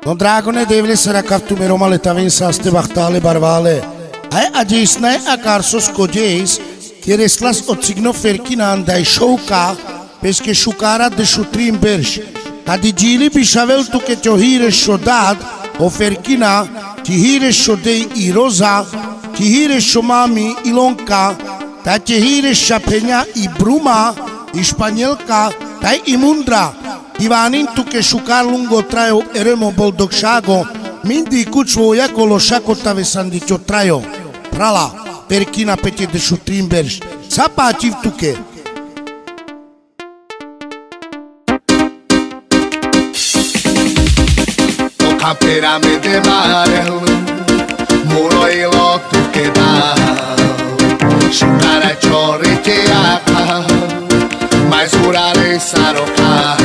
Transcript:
Non dragone devle sarà captume Roma le tavensaste bachtale barvale. Ai agisnai a carsos cogeis, que reslas otsigno ferkinan dai shouka, pesque shukara de shutrim bersh. Tadigili bishavel tu que chohire shodad, o ferkina, tihire shodei iroza, tihire shomami ilonka, ta tihire shapenya ibruma, espanhelka, tai imundra. Divanin tu que shukar lungo traio eremo boldogšago, mindi kučvoja kološako tavesandi čo trajo. Prala, perkina pete de šutrimberš, sapačiv tuke. O caperame de marel, muroilo tuke da, shukara chore te aka, mais urare saroka.